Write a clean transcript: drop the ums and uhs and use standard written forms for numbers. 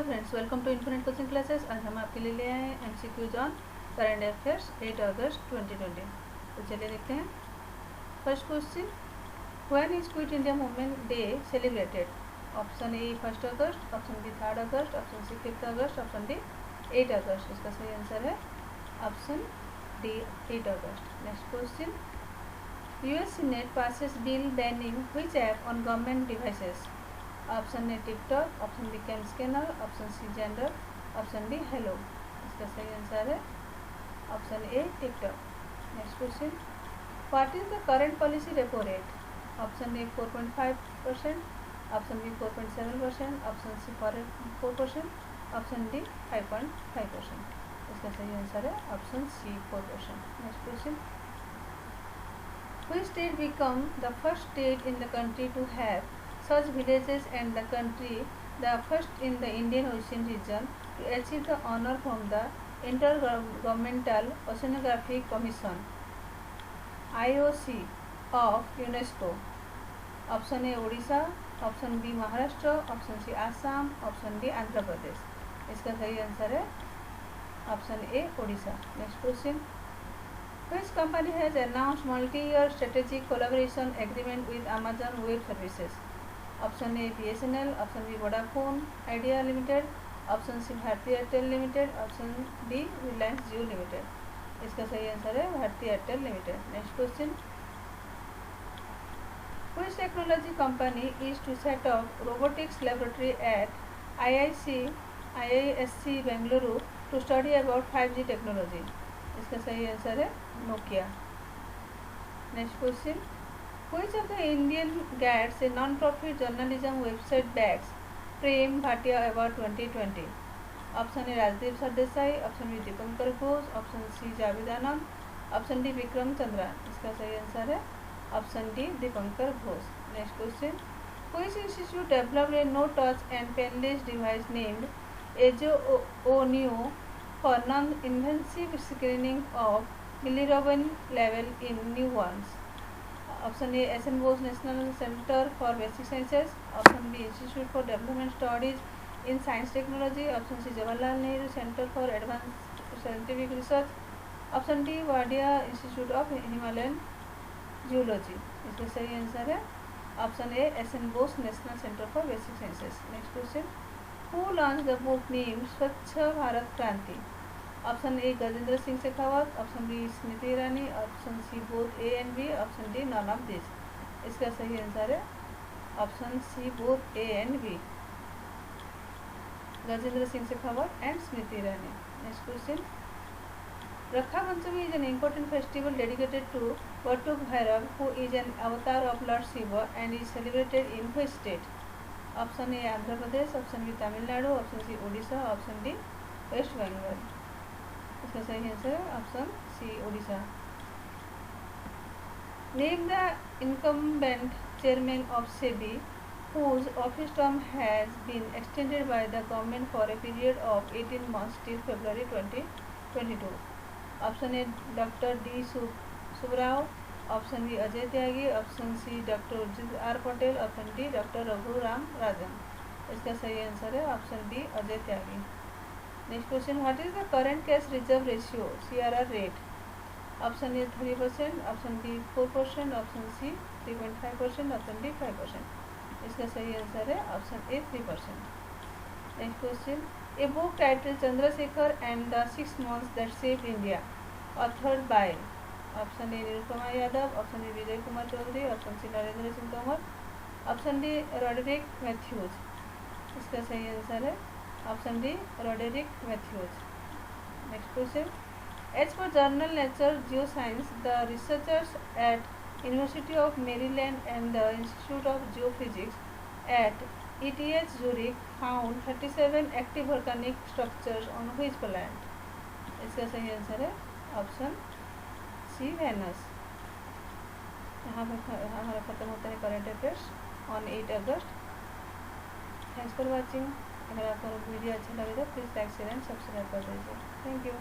Hello friends, welcome to infinite coaching classes. आज हम आपके लिए ले आए हैं एमसीक्यूज ऑन करंट अफेयर्स 8 अगस्त 2020। तो चलिए देखते हैं। First question, when is quit India movement day celebrated? Option A 1 अगस्त, ऑप्शन बी 3 अगस्त, ऑप्शन सी 5 अगस्त, ऑप्शन डी 8 अगस्त। इसका सही आंसर है ऑप्शन डी 8 अगस्त। Next question, US senate passes bill banning which app on government devices? Option A TikTok, option B cam scanner, option C Xender, option D Helo. इसका सही answer है option A TikTok. Next question, what is the current policy repo rate? Option A 4.5%, option B 4.7%, option C 4%, option D 5.5%। इसका सही answer है option C 4%। Next question, which state become the first state in the country to have such villages and the country the first in the Indian Ocean region to achieve the honor from the Intergovernmental Oceanographic Commission IOC of UNESCO? Option A Orissa, option B Maharashtra, option C Assam, option D Andhra Pradesh. इसका सही answer है option A Orissa. Next question, which company has announced multi-year strategic collaboration agreement with Amazon Web Services? Option A BSNL, option B Vodafone Idea limited, option C Bharti Airtel limited, option D Reliance Jio limited. इसका सही answer है Bharti Airtel limited. Next question, which technology company is to set up robotics laboratory at IISc Bengaluru to study about 5G technology? इसका सही answer है Nokia. Next question, which of the Indian gets a non profit journalism website bags Prem Bhatia award 2020? Option A Rajdeep Sardesai, option B Dipankar Ghosh, option C Javed Anand, option D Vikram Chandra. इसका सही answer है option D Dipankar Ghosh. Next question, which institute developed a no touch and painless device named ajoneo for non-invasive screening of bilirubin level in newborns? Option A S N Bose national centre for basic sciences, option B institute for development studies in science technology, option C Jawaharlal Nehru centre for advance scientific research, option D Wadia institute of Himalayan geology. इसका सही answer है option A S N Bose national centre for basic sciences. Next question, Who launched the book named Swachh Bharat Kranti? Option A Gajendra Singh Shekhawat, option B Smriti Irani, option C both A and B, option D none of this. इसका सही answer है option C both A and B, Gajendra Singh Shekhawat and Smriti Irani. Next question, Raksha Panchami is an important festival dedicated to Vartuk Bhairav, who is an avatar of Lord Shiva and is celebrated in which state? Option A Andhra Pradesh, option B Tamil Nadu, option C Orissa, option D West Bengal. इसका सही answer है option C Orissa. Name the incumbent chairman of SEBI whose office term has been extended by the government for a period of 18 months till February 2022? Option A doctor D Subbarao, option B Ajay Tyagi, option C doctor Urjit R Patel, option D doctor Raghuram Rajan. इसका सही answer है option B Ajay Tyagi. Next question, what is the current cash reserve ratio CRR rate? Option A 3%, option B 4%, option C 3.5%, option D 5%। इसका सही answer है option A 3%। Next question, a book title Chandrashekhar and the 6 months that saved India, authored by? Option A Nirupama Yadav, option B Vijay Kumar Chaudhary, option C Narendra Singh Tomar, option D Roderick Matthews. इसका सही answer है option D Roderick Matthews. Next question, as per journal Nature Geoscience the researchers at university of Maryland and the institute of geophysics at ETH Zurich found 37 active volcanic structures on which planet? इसका सही answer है option सी Venus. यहाँ पर हमारा खत्म होता है current affairs on 8 August. Thanks for watching. अगर आपको वीडियो अच्छा लगे तो please like share and subscribe कर दीजिए। Thank you.